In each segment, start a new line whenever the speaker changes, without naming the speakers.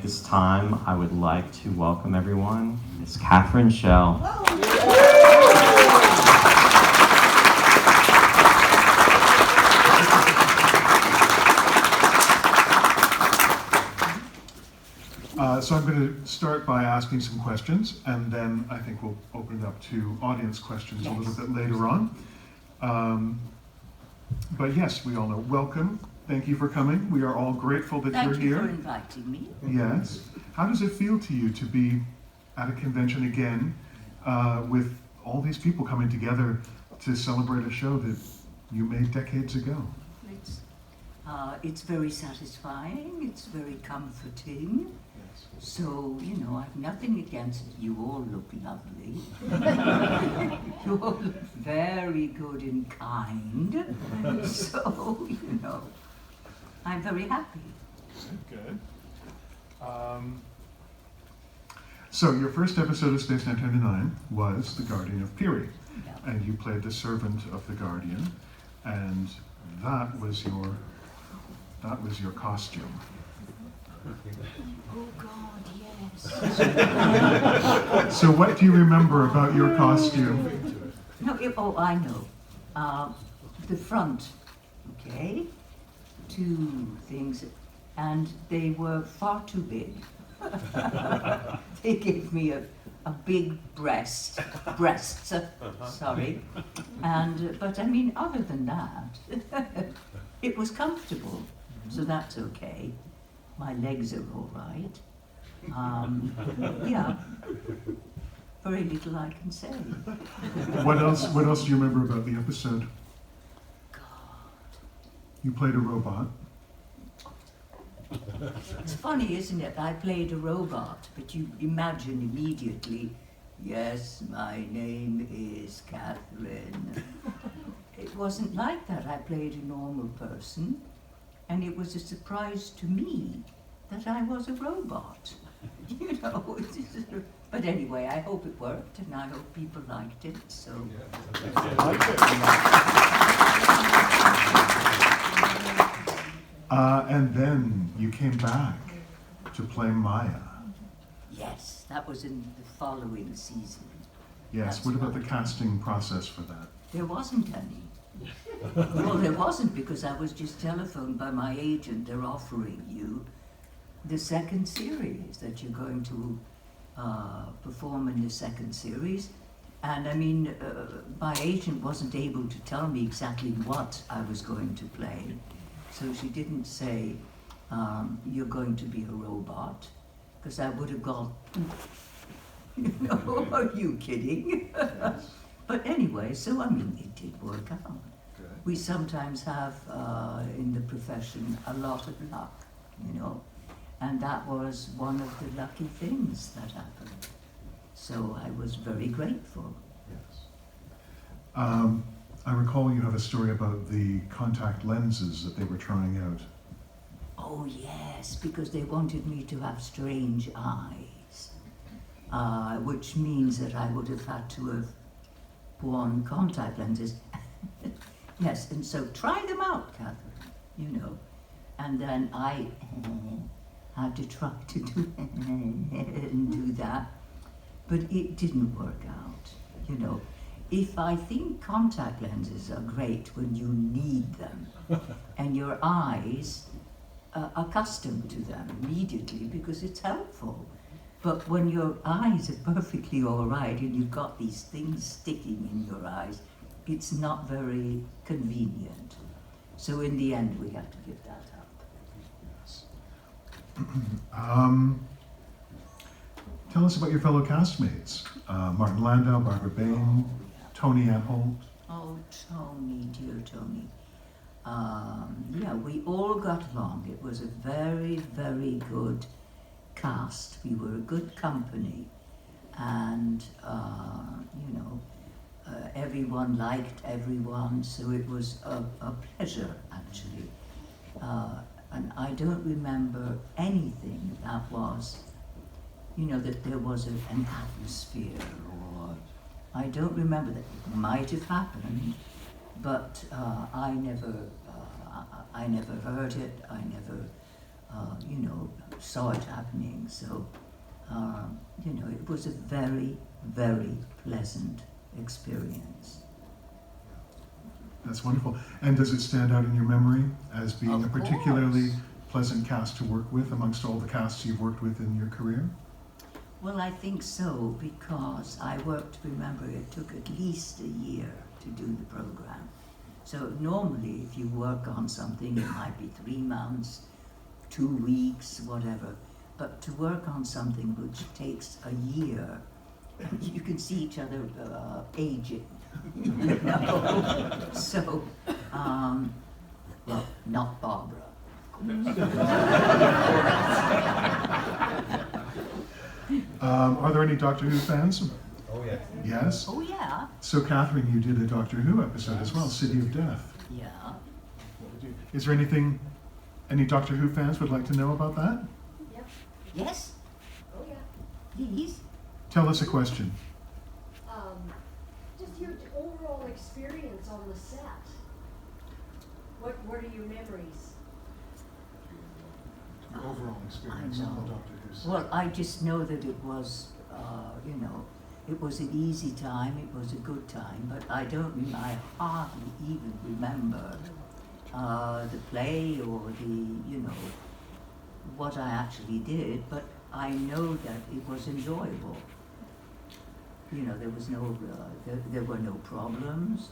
this time, I would like to welcome everyone, Miss Catherine Schell.
So I'm going to start by asking some questions, and then I think we'll open it up to audience questions a little bit later on. But yes, we all know. Welcome. Thank you for coming. We are all grateful that you're here.
Thank you for inviting me.
Yes. How does it feel to you to be at a convention again with all these people coming together to celebrate a show that you made decades ago?
It's very satisfying. It's very comforting. So, you know, I've nothing against it. You all look lovely. You all look very good and kind. So, you know, I'm very happy.
Good. So your first episode of Space 929 was The Guardian of Peary.
Yeah.
And you played the servant of the Guardian, and that was your costume.
Oh God, yes.
So what do you remember about your costume?
No, I know. The front, okay, two things, and they were far too big. They gave me a big breasts, sorry, and but I mean, other than that, it was comfortable, so that's okay. My legs are all right. Yeah, very little I can say.
What else do you remember about the episode?
God.
You played a robot.
It's funny, isn't it? I played a robot, but you imagine immediately, yes, my name is Catherine. It wasn't like that. I played a normal person, and it was a surprise to me that I was a robot. You know, but anyway, I hope it worked, and I hope people liked it, so.
And then you came back to play Maya.
Yes, that was in the following season.
Yes,
That's
what about the
right.
casting process for that?
There wasn't any. Well, there wasn't, because I was just telephoned by my agent. They're offering you the second series, that you're going to perform in the second series. And I mean, my agent wasn't able to tell me exactly what I was going to play. So she didn't say, you're going to be a robot, because I would have gone, you know, are you kidding? But anyway, so I mean, it did work out.
Good.
We sometimes have in the profession a lot of luck, you know, and that was one of the lucky things that happened. So I was very grateful.
Yes. I recall you have a story about the contact lenses that they were trying out.
Oh yes, because they wanted me to have strange eyes, which means that I would have had to have worn contact lenses. Yes, and so try them out, Catherine, you know. And then I had to try to do that, but it didn't work out, you know. If I think contact lenses are great when you need them, and your eyes are accustomed to them immediately because it's helpful. But when your eyes are perfectly all right and you've got these things sticking in your eyes, it's not very convenient. So in the end, we had to give that up.
Yes. Tell us about your fellow castmates. Martin Landau, Barbara Bain, Tony Anholt.
Oh, Tony, dear Tony. Yeah, we all got along. It was a very, very good cast. We were a good company, and you know, everyone liked everyone, so it was a pleasure, actually. And I don't remember anything that was, you know, that there was an atmosphere, or I don't remember that. It might have happened, but I never heard it. I never saw it happening. So, it was a very, very pleasant experience.
That's wonderful. And does it stand out in your memory as being
Of
a particularly
course.
pleasant cast to work with amongst all the casts you've worked with in your career?
Well, I think so, because remember, it took at least a year to do the program. So normally, if you work on something, it might be 3 months, 2 weeks, whatever. But to work on something which takes a year, you can see each other aging. So, well, not Barbara.
Are there any Doctor Who fans?
Oh, yeah.
Yes?
Oh yeah,
So, Catherine, you did a Doctor Who episode as well, City of Death.
yeah.
Is there anything any Doctor Who fans would like to know about that?
Yes,
Oh, yeah.
please.
Tell us a question.
Just your overall experience on the set. What are your memories?
Overall
experience on the
Doctor Who
Well, I just know that it was, it was an easy time, it was a good time, but I hardly even remember the play or what I actually did, but I know that it was enjoyable. There was there were no problems.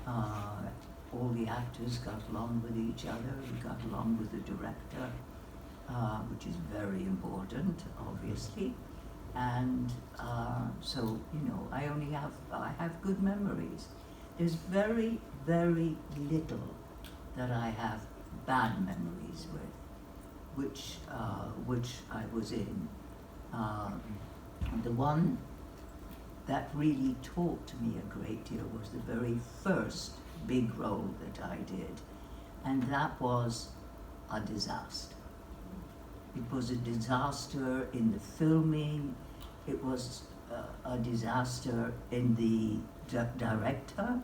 All the actors got along with each other, we got along with the director, which is very important, obviously. And so, I have good memories. There's very, very little that I have bad memories with, which I was in. The one that really taught me a great deal was the very first big role that I did, and that was a disaster. It was a disaster in the filming, it was a disaster in the director,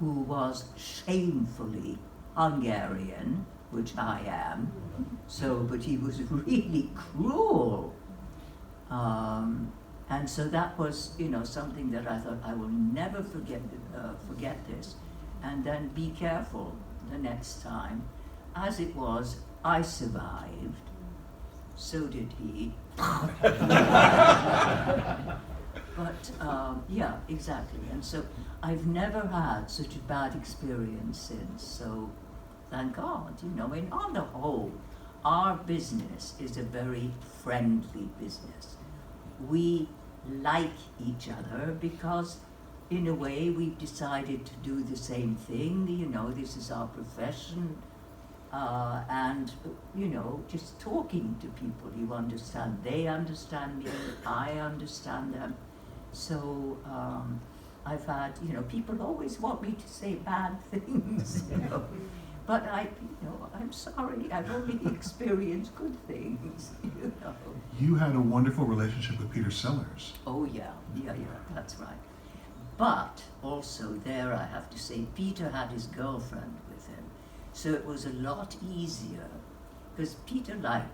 who was shamefully Hungarian, which I am, but he was really cruel. And so that was, something that I thought I will never forget this, and then be careful the next time. As it was, I survived. So did he. But yeah, exactly. And so I've never had such a bad experience since. So thank God. And on the whole, our business is a very friendly business. We like each other because, in a way, we've decided to do the same thing. This is our profession. And, just talking to people, you understand. They understand me, I understand them. So I've had, people always want me to say bad things, But I'm sorry, I've only experienced good things,
You had a wonderful relationship with Peter Sellers.
Oh yeah, that's right. But also there I have to say, Peter had his girlfriend with him. So it was a lot easier, because Peter liked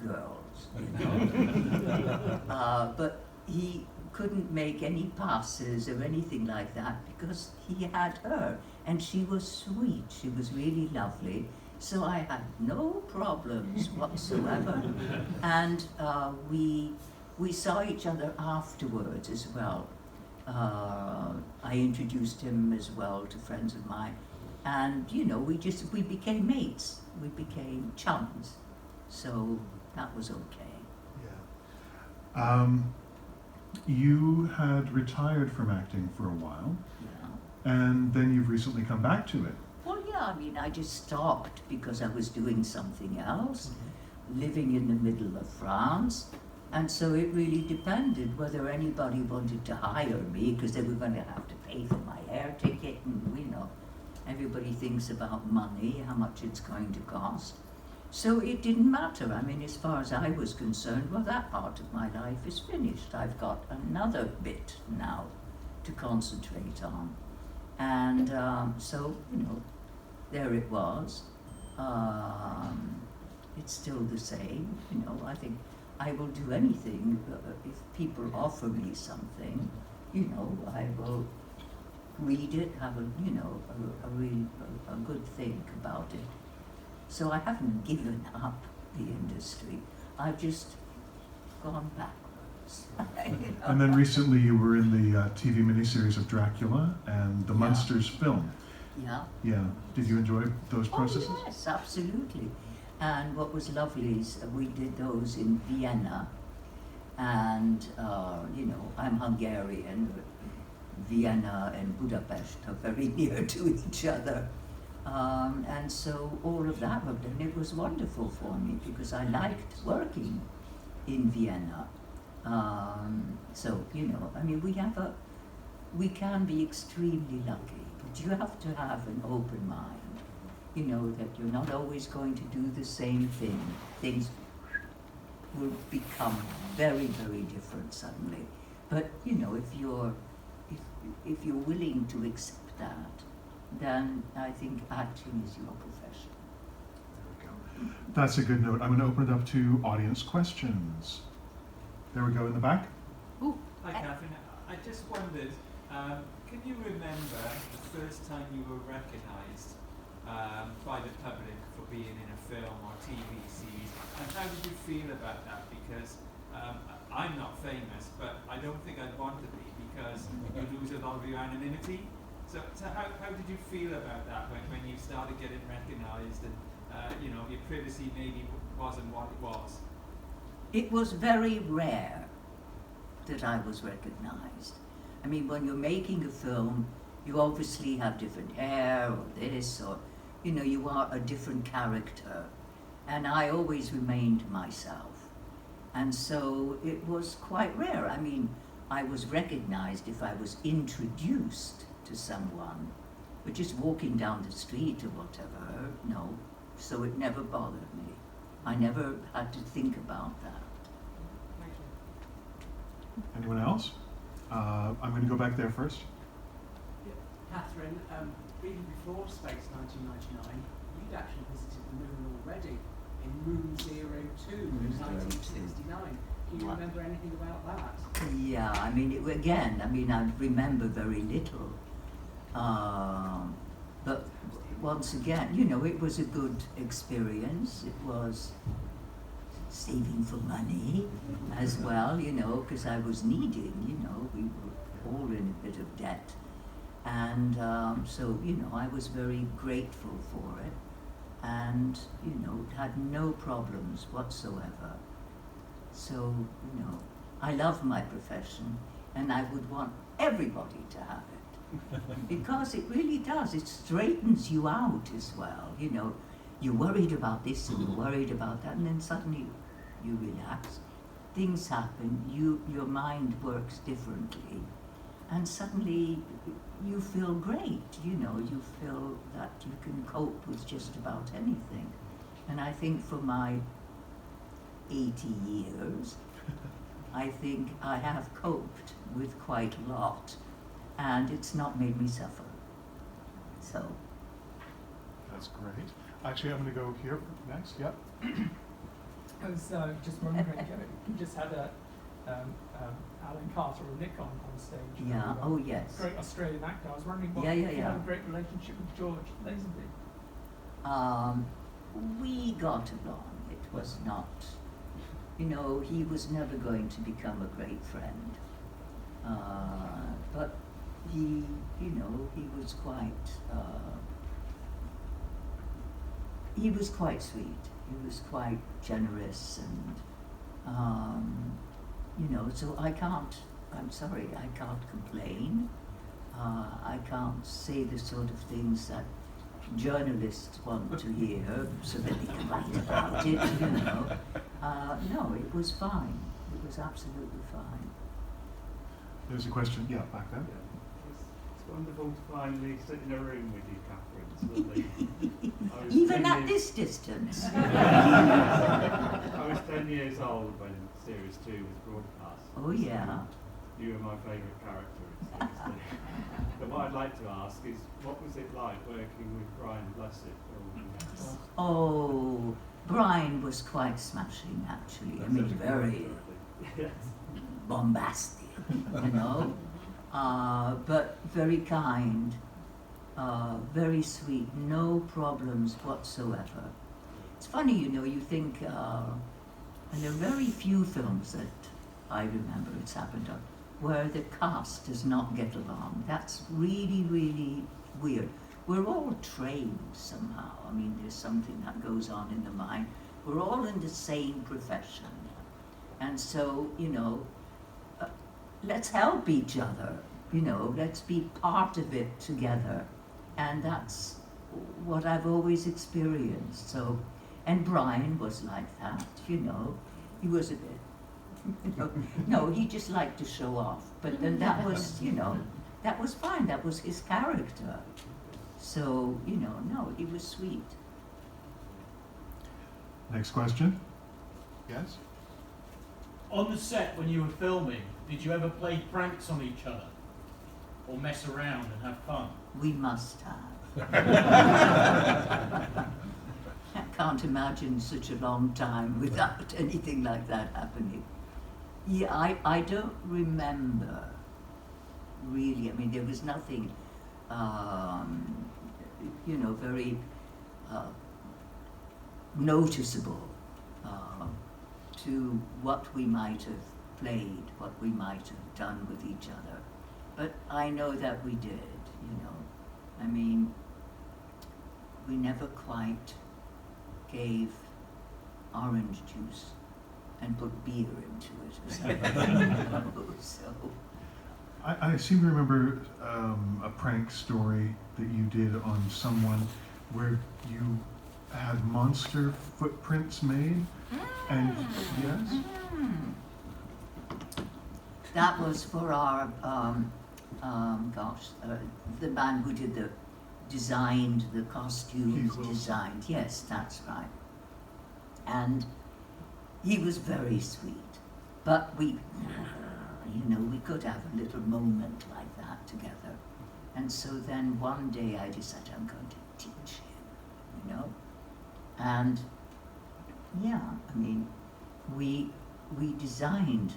girls, but he couldn't make any passes or anything like that because he had her, and she was sweet, she was really lovely, so I had no problems whatsoever. And we saw each other afterwards as well. I introduced him as well to friends of mine, and we became mates, we became chums, so that was okay.
Yeah. You had retired from acting for a while,
Yeah.
and then you've recently come back to it.
Well, yeah, I just stopped because I was doing something else, living in the middle of France, and so it really depended whether anybody wanted to hire me, because they were going to have to pay for my air ticket, and everybody thinks about money, how much it's going to cost. So it didn't matter. As far as I was concerned, well, that part of my life is finished. I've got another bit now to concentrate on. And so, there it was. it's still the same. You know, I think I will do anything if people offer me something. You know, I will read it, have a good think about it. So I haven't given up the industry. I've just gone backwards. You know?
And then recently you were in the TV miniseries of Dracula and the
Yeah.
Munsters film.
Yeah.
Yeah. Did you enjoy those processes?
Oh, yes, absolutely. And what was lovely is we did those in Vienna. And, you know, I'm Hungarian, but Vienna and Budapest are very near to each other. And so all of that worked, and it was wonderful for me because I liked working in Vienna. So, you know, I mean, we can be extremely lucky, but you have to have an open mind, you know, that you're not always going to do the same thing. Things will become very, very different suddenly. But, you know, if you're willing to accept that, then I think acting is your profession.
There we go. That's a good note. I'm going to open it up to audience questions. There we go in the back.
Ooh,
Hi, Catherine. I just wondered, can you remember the first time you were recognised by the public for being in a film or TV series, and how did you feel about that? Because I'm not famous, but I don't think I'd want to be because you lose a lot of your anonymity. So how did you feel about that when you started getting recognised and you know, your privacy maybe wasn't what it was?
it was very rare that I was recognized. I mean, when you're making a film, you obviously have different hair or this, or, you know, you are a different character. And I always remained myself. And so it was quite rare. I mean, I was recognized if I was introduced to someone, but just walking down the street or whatever, no. So it never bothered me. I never had to think about that.
Thank you.
Anyone else? I'm going to go back there first.
Catherine, even before Space 1999, you'd actually visited the moon already in Moon 02 in 1969. Can you remember anything about that?
Yeah, I mean, I remember very little. But once again, you know, it was a good experience. It was saving for money as well, you know, because I was needing, you know, we were all in a bit of debt. And so, you know, I was very grateful for it and, you know, had no problems whatsoever. So, you know, I love my profession and I would want everybody to have it because it really does. It straightens you out as well. You know, you're worried about this and you're worried about that, and then suddenly you relax. Things happen, your mind works differently, and suddenly you feel great. You know, you feel that you can cope with just about anything. And I think for my 80 years, I think I have coped with quite a lot, and it's not made me suffer. So.
That's great. Actually, I'm going to go here next. Yep.
I was just wondering, you just had Alan Carter or Nick on stage.
Yeah, oh yes.
Great Australian actor. I was wondering
Yeah,
if you
yeah.
had a great relationship with George Lazenby.
We got along. It was not, you know, he was never going to become a great friend. But he, you know, he was quite sweet. He was quite generous and, you know, so I'm sorry, I can't complain. I can't say the sort of things that journalists want to hear so that they can write about it, you know. No, it was fine. It was absolutely fine.
There's a question. Yeah, back there.
It's wonderful to finally sit in a room with you, Catherine. It's lovely.
Even at this distance.
I was 10 years old when Series 2 was broadcast.
Oh yeah.
You were my favourite character in Series 2. But what I'd like to ask is, what was it like working with Brian Blessed?
Oh, Brian was quite smashing, actually. I mean, very
Yes.
bombastic, you know, but very kind, very sweet, no problems whatsoever. It's funny, you know, you think, and there are very few films that I remember it's happened on, where the cast does not get along. That's really, really weird. We're all trained somehow. I mean, there's something that goes on in the mind. We're all in the same profession. And so, you know, let's help each other, you know, let's be part of it together. And that's what I've always experienced. So, and Brian was like that, you know, he was a bit, you know, no, he just liked to show off. But then that was, you know, that was fine, that was his character. So, you know, no, he was sweet.
Next question. Yes?
On the set, when you were filming, did you ever play pranks on each other? Or mess around and have fun?
We must have. I can't imagine such a long time without anything like that happening. Yeah, I don't remember really. I mean, there was nothing, you know, very noticeable to what we might have played, what we might have done with each other. But I know that we did, you know. I mean, we never quite gave orange juice and put beer into it or something. So,
I seem to remember a prank story that you did on someone where you had monster footprints made, and yes?
that was for our, the man who did designed the costumes,
Keith Wilson.
designed, yes, that's right. And he was very sweet, but we, you know, we could have a little moment like that together. And so then one day I decided I'm going to teach him, you know. And yeah, I mean, we designed,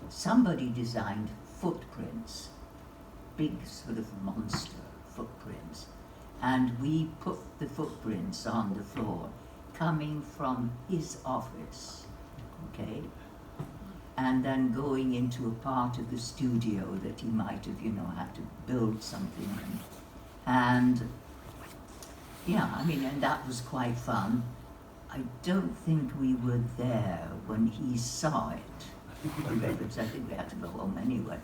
somebody designed footprints, big sort of monster footprints. And we put the footprints on the floor coming from his office, okay? And then going into a part of the studio that he might have, you know, had to build something in. And yeah, I mean, and that was quite fun. I don't think we were there when he saw it. I think we had to go home anyway.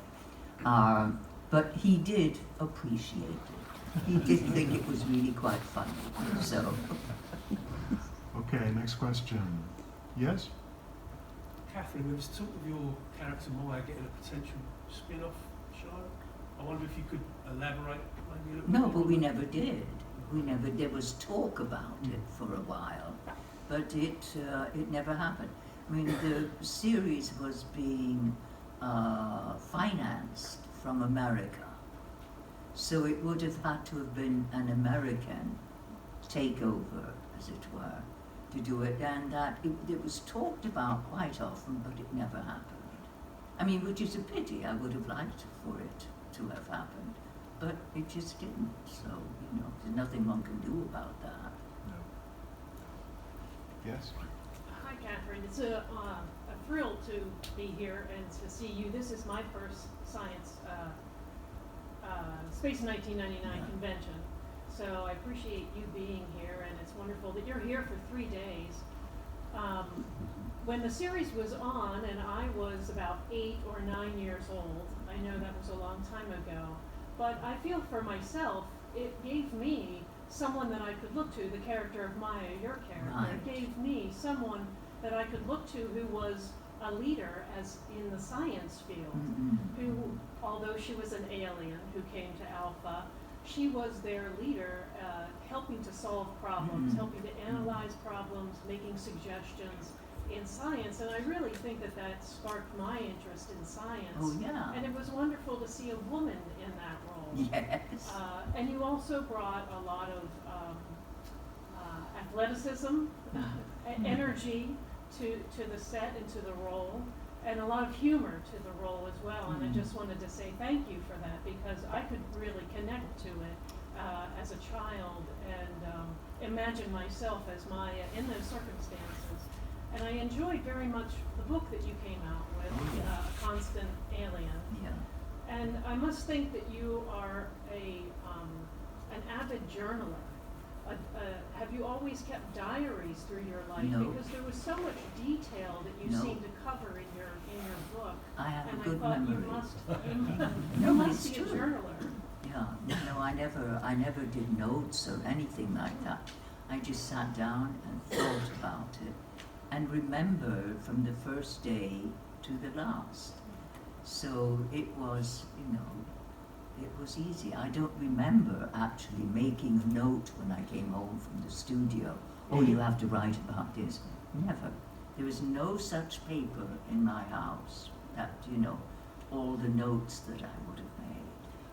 But he did appreciate it. He did think it was really quite funny. So.
Okay, next question. Yes?
Catherine, there was talk of your character Maya getting a potential spin-off show. I wonder if you could elaborate maybe a little
No,
bit
but
more
we
on
never did. There was talk about it for a while, but it never happened. I mean, the series was being financed from America, so it would have had to have been an American takeover, as it were, to do it, and that it was talked about quite often, but it never happened. I mean, which is a pity. I would have liked for it to have happened, but it just didn't. So, you know, there's nothing one can do about that.
No. Yes?
Hi, Catherine. It's a thrill to be here and to see you. This is my first science Space 1999 convention. So I appreciate you being here, and it's wonderful that you're here for 3 days. When the series was on, and I was about 8 or 9 years old, I know that was a long time ago, but I feel for myself, it gave me someone that I could look to, the character of Maya, your character.
Right.
It gave me someone that I could look to who was a leader as in the science field, who, although she was an alien who came to Alpha, she was their leader, helping to solve problems, helping to analyze problems, making suggestions in science. And I really think that that sparked my interest in science.
Oh, yeah.
And it was wonderful to see a woman in that role.
Yes.
And you also brought a lot of athleticism, energy to the set and to the role, and a lot of humor to the role as well. And I just wanted to say thank you for that, because I could really connect to it as a child and imagine myself as Maya in those circumstances. And I enjoyed very much the book that you came out with, Constant Alien.
Yeah.
And I must think that you are an avid journaler. Have you always kept diaries through your life?
No.
Because there was so much detail that you
No.
seem to cover in your book.
I have
And
a good
I thought
memory.
you must
No,
must
it's
be a
true.
journaler.
Yeah, no, I never did notes or anything like that. I just sat down and thought about it and remembered from the first day to the last. So it was, it was easy. I don't remember actually making a note when I came home from the studio. Oh, you have to write about this. Never. There was no such paper in my house that, all the notes that I would have made.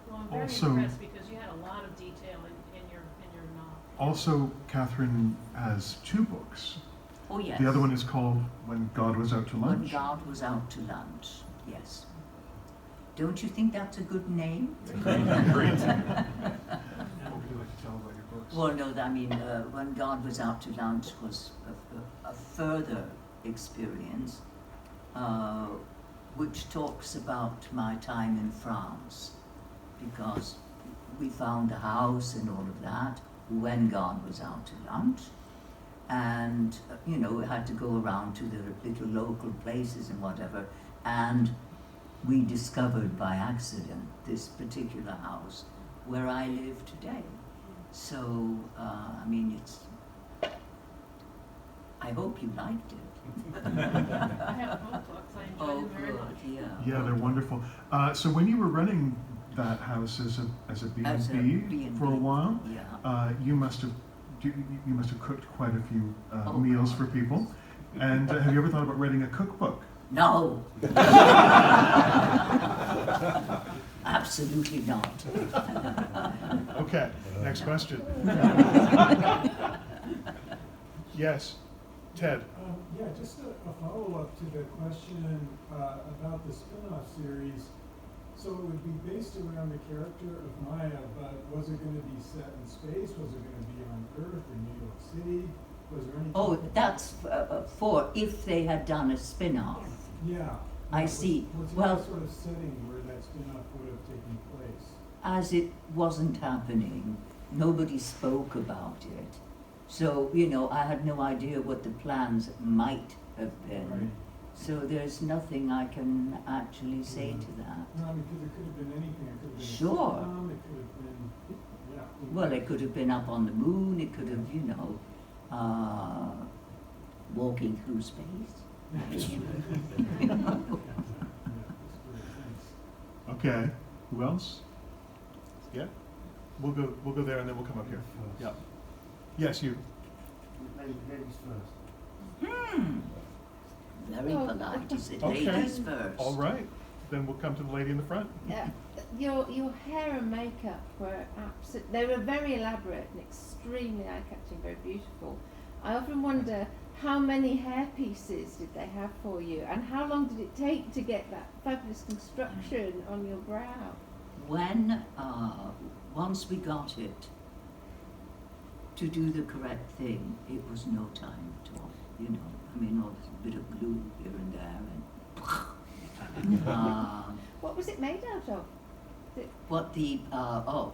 Well, I'm very
Also-
impressed because you had a lot of detail in your novel.
Also, Catherine has 2 books.
Oh, yes.
The other one is called When God Was Out to
When
Lunch.
God Was Out to Lunch, yes. Don't you think that's a good name?
Great. What would you like to tell about your books?
Well, no, I mean, When God Was Out to Lunch was a further experience, which talks about my time in France, because we found a house and all of that when God was out to lunch. And, we had to go around to the little local places and whatever. And we discovered by accident this particular house where I live today. So, I hope you liked it.
I have both books. I enjoyed them very
good,
much.
yeah.
Yeah, they're wonderful. So when you were running that house as a
As a
B&B
B&B,
for a while,
yeah.
you must have cooked quite a few
Oh,
meals
God.
for people. And have you ever thought about writing a cookbook?
No. Absolutely not.
Okay, next question. Yes, Ted.
Yeah, just a follow-up to the question about the spin-off series. So it would be based around the character of Maya, but was it going to be set in space? Was it going to be on Earth in New York City? Was there anything?
Oh, that's for if they had done a spin-off.
Yeah.
I see.
Was there
Well,
any sort of setting where that spin-off would have taken place?
as it wasn't happening, nobody spoke about it. So, I had no idea what the plans might have been.
Right.
So there's nothing I can actually say to that.
No, I mean, because it could have been anything. It could have been
Sure.
a sitcom, it could have been, yeah.
Well, it could have been up on the moon, it could have, walking through space.
Yeah, that's great, thanks.
Okay, who else? Yeah? We'll go there and then we'll come up here. Yeah. Yes, you.
Ladies first.
Very
Oh.
polite, is it?
Okay.
Ladies first.
All right. Then we'll come to the lady in the front.
Yeah, your hair and makeup were they were very elaborate and extremely eye-catching, very beautiful. I often wonder how many hair pieces did they have for you, and how long did it take to get that fabulous construction on your brow?
When, once we got it to do the correct thing, it was no time at all, a bit of glue here and there, and
What was it made out of?
what the, God.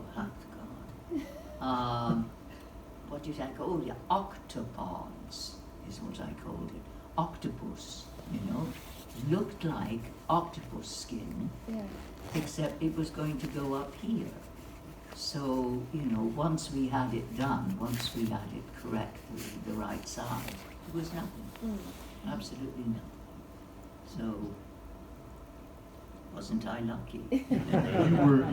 What did I call it? Octopods is what I called it. Octopus, looked like octopus skin,
Yeah.
except it was going to go up here. So, once we had it done, once we had it correctly, the right size, it was nothing. Absolutely nothing. So, wasn't I lucky?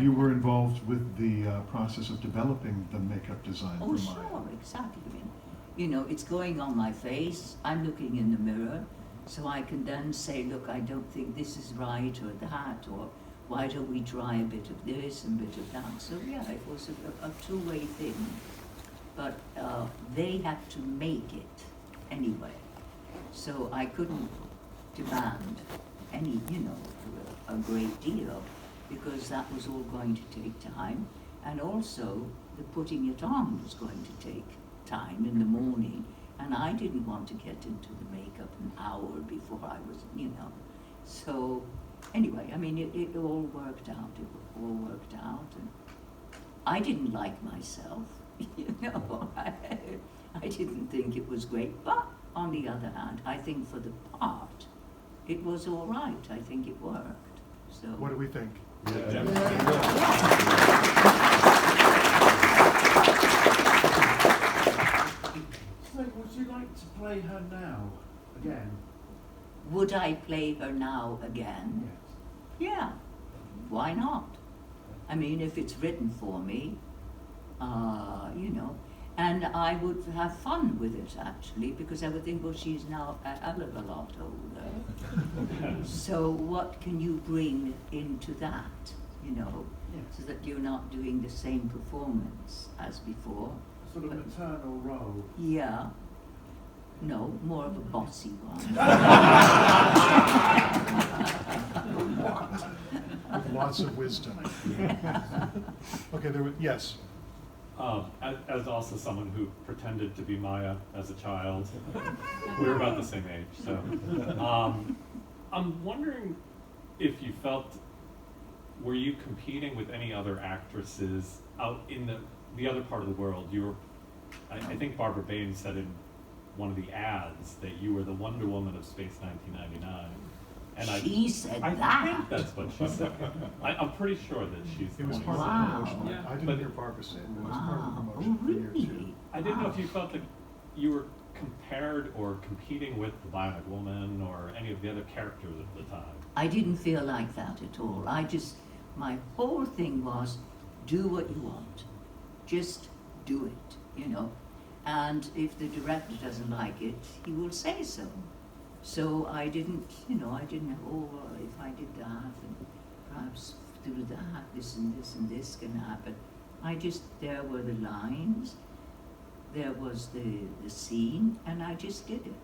You were involved with the process of developing the makeup design
Oh,
for Maya.
sure, exactly. It's going on my face. I'm looking in the mirror, so I can then say, look, I don't think this is right or that, or why don't we try a bit of this and a bit of that. So yeah, it was a two-way thing. but they had to make it anyway. So I couldn't demand any, a great deal, because that was all going to take time, and also the putting it on was going to take time in the morning, and I didn't want to get into the makeup an hour before I was, So anyway, I mean, it all worked out. It all worked out, and I didn't like myself. I didn't think it was great, but on the other hand, I think for the part, it was all right. I think it worked. So.
What do we think?
So, would you like to play her now again?
Would I play her now again?
Yes.
Yeah. Why not? I mean, if it's written for me, and I would have fun with it, actually, because I would think, well, she's now a hell of a lot older. So what can you bring into that, so that you're not doing the same performance as before?
Sort of maternal role.
Yeah. No, more of a bossy one.
With lots of wisdom. Okay, yes.
As also someone who pretended to be Maya as a child, we were about the same age, so I'm wondering if you felt, were you competing with any other actresses out in the other part of the world? You were, I think Barbara Bain said in one of the ads that you were the Wonder Woman of Space 1999. And
she said
I
that.
think that's what she said. I'm pretty sure that she's the
It was
one
part
who
of
said
the
that.
promotion.
Yeah.
I didn't hear Barbara say it, but it was part of the promotion for year two.
I didn't know if you felt that you were compared or competing with the Bionic Woman or any of the other characters at the time.
I didn't feel like that at all. My whole thing was, do what you want. Just do it, And if the director doesn't like it, he will say so. So I didn't, if I did that, and perhaps through that, this and this and this can happen. There were the lines, there was the scene, and I just did it.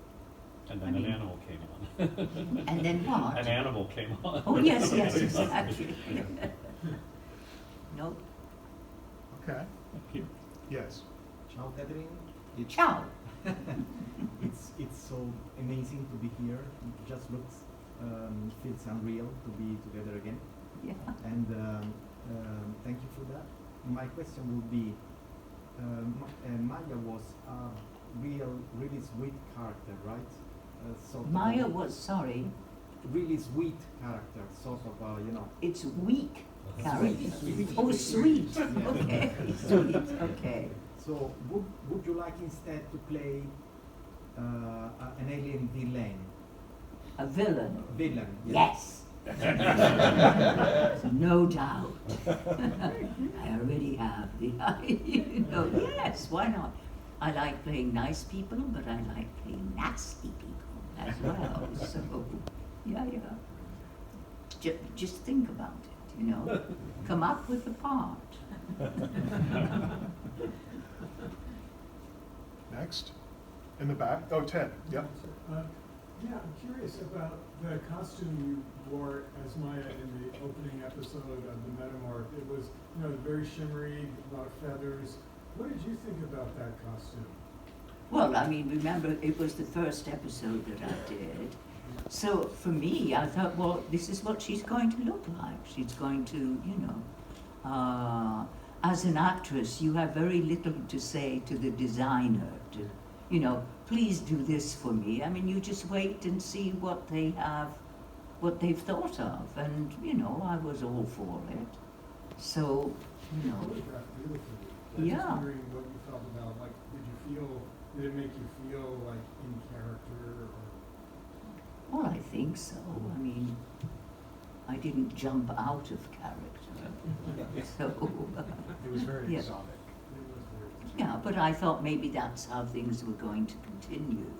And then an animal came on.
And then what?
An animal came on.
Oh, yes, exactly. Nope.
Okay.
Thank you.
Yes.
Ciao, Catherine.
Ciao.
It's so amazing to be here. It just feels unreal to be together again.
Yeah.
And thank you for that. My question would be, Maya was a really sweet character, right?
Maya was, sorry?
Really sweet character, sort of,
It's weak character.
Sweet.
Oh, sweet.
Yeah.
Okay, sweet. Okay.
So would you like instead to play an alien villain?
A villain?
Villain.
Yes. No doubt. I already have yes, why not? I like playing nice people, but I like playing nasty people as well. So, yeah. Just think about it, Come up with the part.
Next. In the back. Oh, Ted. Yep.
Yeah, I'm curious about the costume you wore as Maya in the opening episode of The Metamorph. It was, very shimmery, a lot of feathers. What did you think about that costume?
Well, I mean, remember, it was the first episode that I did. So for me, I thought, well, this is what she's going to look like. She's going to, as an actress, you have very little to say to the designer, please do this for me. I mean, you just wait and see what they've thought of. And, I was all for it. So,
I'm
yeah.
just wondering what you felt about, did it make you feel like in character?
Well, I think so. I mean, I didn't jump out of character. So,
It was very
yeah.
exotic.
Yeah, but I thought maybe that's how things were going to continue.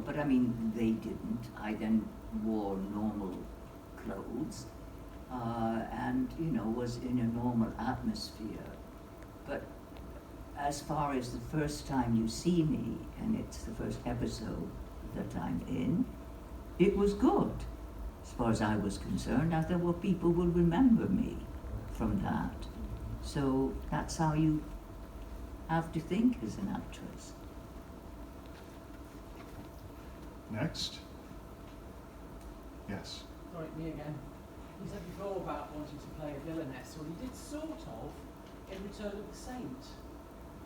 But I mean, they didn't. I then wore normal clothes. and, you know, was in a normal atmosphere. But as far as the first time you see me, and it's the first episode that I'm in, it was good. As far as I was concerned, I thought, well, people will remember me from that. So that's how you have to think as an actress.
Next. Yes.
Sorry, me again. You said before about wanting to play a villainess. Well, you did sort of in Return of the Saint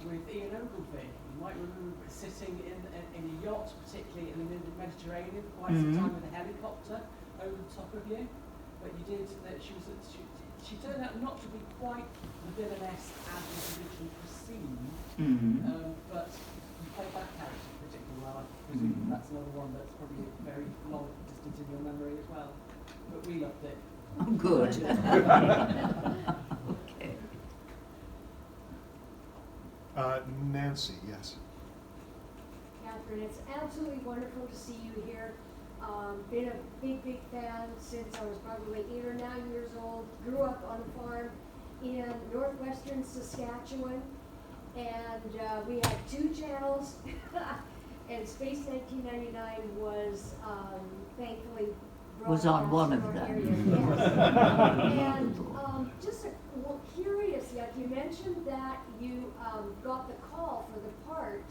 with Ian Ogilvy. You might remember sitting in a yacht, particularly in the Mediterranean, for quite some time with a helicopter over the top of you. But you did that. She turned out not to be quite the villainess as was originally perceived. But you played that character particularly well. I presume that's another one that's probably very long distance in your memory as well. But we loved it.
Oh, good. Okay.
Nancy, yes.
Catherine, it's absolutely wonderful to see you here. Been a big fan since I was probably 8 or 9 years old. Grew up on a farm in northwestern Saskatchewan, and we had 2 channels, and Space 1999 was thankfully
Was on one of
broadcast
them.
from our area, yes. And just curious, yet you mentioned that you got the call for the part.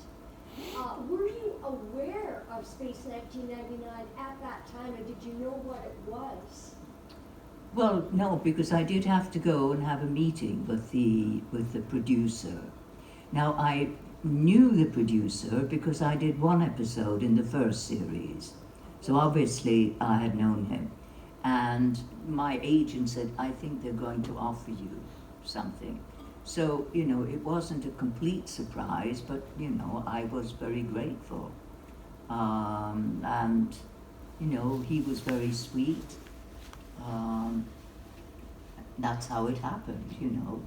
Were you aware of Space 1999 at that time, and did you know what it was?
Well, no, because I did have to go and have a meeting with the producer. Now, I knew the producer because I did 1 episode in the first series. So obviously I had known him. And my agent said, I think they're going to offer you something. So, you know, it wasn't a complete surprise, but, you know, I was very grateful. And, you know, he was very sweet. That's how it happened, you know.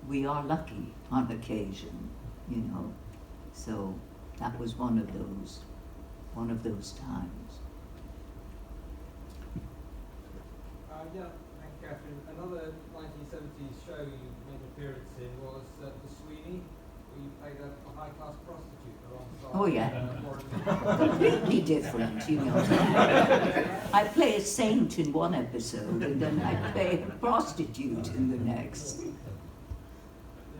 We are lucky on occasion, you know. So that was one of those times.
Yeah, thank you, Catherine. Another 1970s show you made an appearance in was The Sweeney, where you played a high-class prostitute alongside.
Oh yeah, completely different, you know. I play a saint in 1 episode, and then I play a prostitute in the next.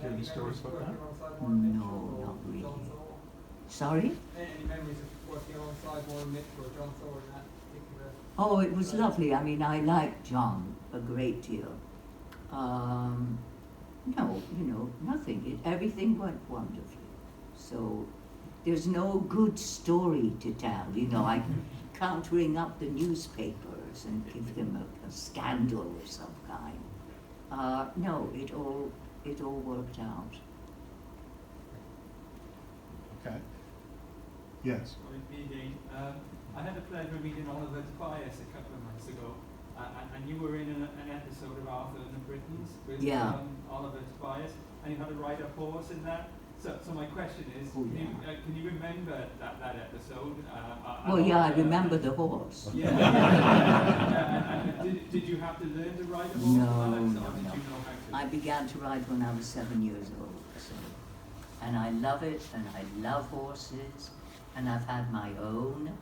Any stories about that?
No, not really. Sorry?
Any memories of working alongside Warren Mitchell or John Thor in that particular?
Oh, it was lovely. I mean, I liked John a great deal. No, you know, nothing. Everything went wonderfully. So there's no good story to tell. You know, I can't ring up the newspapers and give them a scandal of some kind. No, it all worked out.
Okay. Yes.
I had the pleasure of meeting Oliver Tobias a couple of months ago, and you were in an episode of Arthur and the Britons with Oliver Tobias, and you had a rider horse in that. So my question is, can you remember that episode?
Well, yeah, I remember the horse.
Yeah. Did you have to learn to ride a horse?
No.
Did you know how to?
I began to ride when I was 7 years old. So. And I love it, and I love horses, and I've had my own.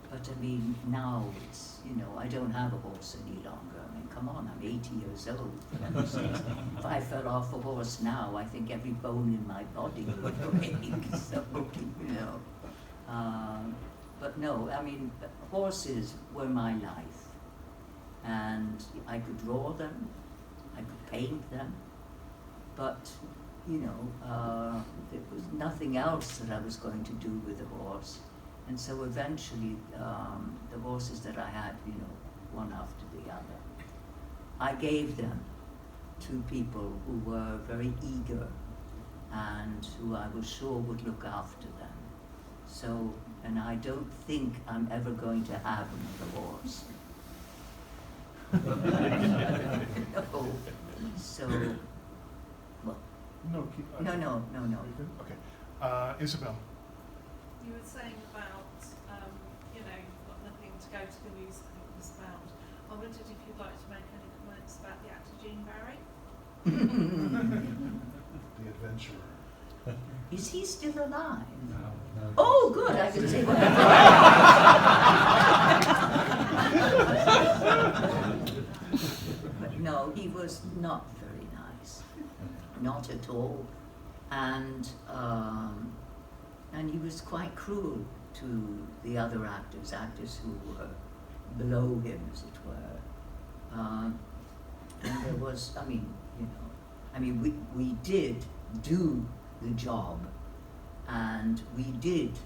But I mean, now it's, you know, I don't have a horse any longer. I mean, come on, I'm 80 years old. If I fell off a horse now, I think every bone in my body would break. So, you know. But no, I mean, horses were my life. And I could draw them, I could paint them, but, you know, there was nothing else that I was going to do with a horse. And so eventually, the horses that I had, you know, one after the other, I gave them to people who were very eager and who I was sure would look after them. So, and I don't think I'm ever going to have another horse. No. So, well.
No, keep.
No.
Okay. Isabel.
You were saying about, you know, you've got nothing to go to the newspapers about. wondered if you'd like to make any comments about the actor Jean Barry.
The adventurer.
Is he still alive?
No.
Oh, good, I can say what But no, he was not very nice. Not at all. And he was quite cruel to the other actors who were below him, as it were. And there was, we did do the job, and we did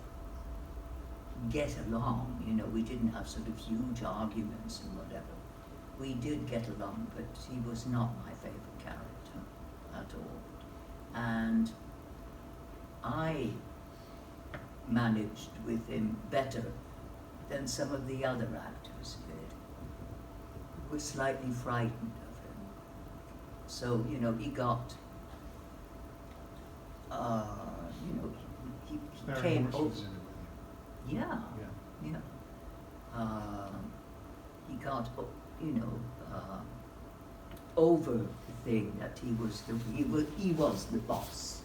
get along, we didn't have sort of huge arguments and whatever. We did get along, but he was not my favorite character at all. And I managed with him better than some of the other actors did, who were slightly frightened of him. So, he got, he came over. Yeah. He got, over the thing that he was the boss.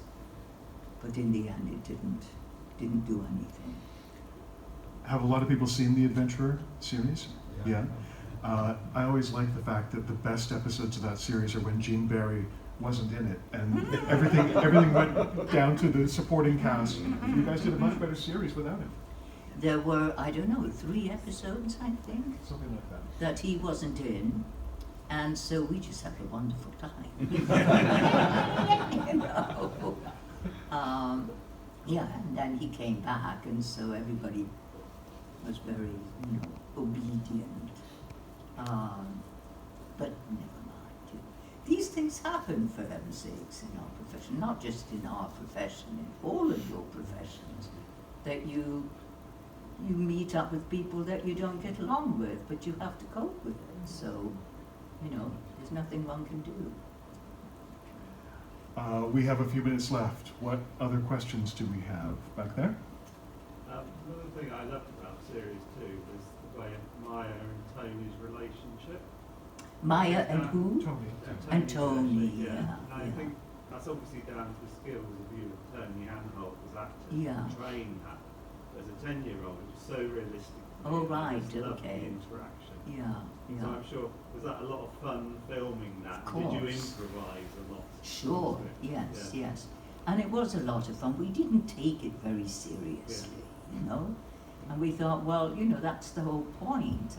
But in the end, it didn't do anything.
Have a lot of people seen the Adventurer series? Yeah. I always like the fact that the best episodes of that series are when Jean Barry wasn't in it, and everything went down to the supporting cast. You guys did a much better series without him.
There were, 3 episodes, I think,
something like
that he wasn't in, and so we just had a wonderful time. And then he came back, and so everybody was very, obedient. But never mind. These things happen, for heaven's sakes, in our profession. Not just in our profession, in all of your professions, that you meet up with people that you don't get along with, but you have to cope with it. So, there's nothing one can do.
We have a few minutes left. What other questions do we have back there?
Another thing I loved about series 2 was the way Maya and Tony's relationship.
Maya and who?
Tony.
And Tony,
And I think that's obviously down to the skills of you and Tony Anholt as actors.
Yeah.
To train that as a 10-year-old, it was so realistic.
Oh, right,
I just loved
okay.
the interaction.
Yeah.
So I'm sure, was that a lot of fun filming that?
Of
Did you
course.
improvise a lot?
Sure, yes. And it was a lot of fun. We didn't take it very seriously, And we thought, well, that's the whole point.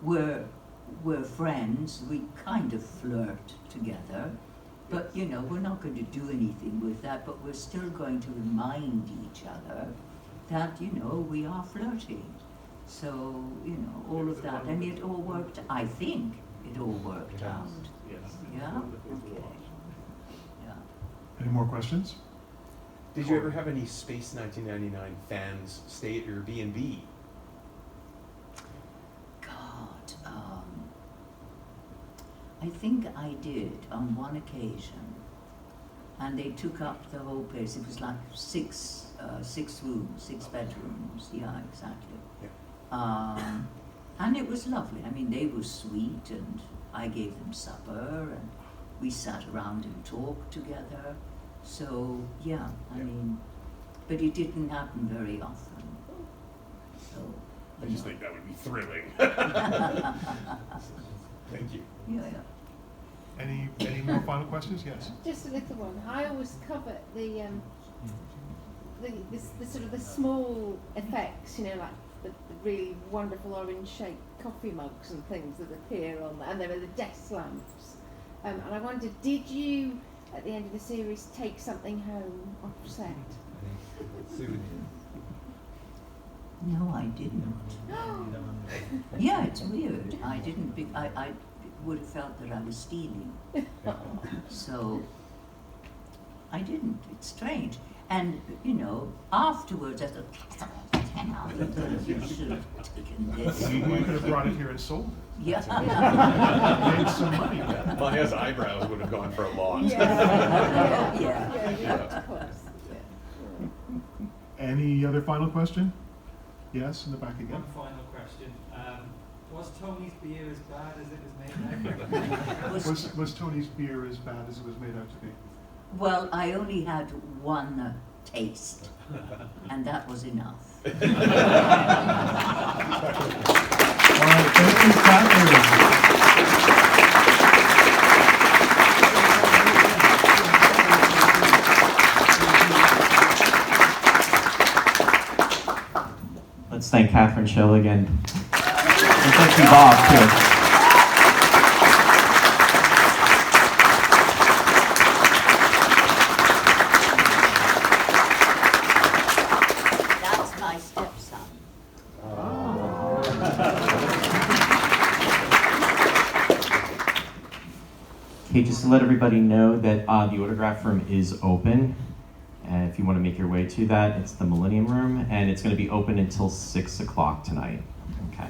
We're friends, we kind of flirt together, but, we're not going to do anything with that, but we're still going to remind each other that, we are flirting. So, all of that. And it all worked, I think it all worked out.
Yes.
Yeah? Okay. Yeah.
Any more questions?
Did you ever have any Space 1999 fans stay at your B&B?
God, I think I did on one occasion. And they took up the whole place. It was like 6 rooms, 6 bedrooms. Yeah, exactly. And it was lovely. They were sweet, and I gave them supper, and we sat around and talked together. So, but it didn't happen very often. So,
I just think that would be thrilling. Thank you.
Yeah.
Any more final questions? Yes.
Just a little one. I always cover the sort of the small effects, like the really wonderful orange-shaped coffee mugs and things that appear on there, and there are the desk lamps. And I wondered, did you, at the end of the series, take something home off set?
No, I didn't. Yeah, it's weird. I didn't. I would have felt that I was stealing. So I didn't. It's strange. And afterwards I thought, you should have taken this.
We could have brought it here and sold it.
Yeah.
Made some money.
Maya's eyebrows would have gone for a lot.
Any other final question? Yes, in the back again.
One final question. Was Tony's beer as bad as it was made out?
Was Tony's beer as bad as it was made out to be?
Well, I only had one taste, and that was enough.
All right, thank you, Catherine.
Let's thank Catherine Schell again. And thank you, Bob, too.
That's my stepson.
Okay, just to let everybody know that the autograph room is open. And if you want to make your way to that, it's the Millennium Room, and it's going to be open until 6 o'clock tonight. Okay.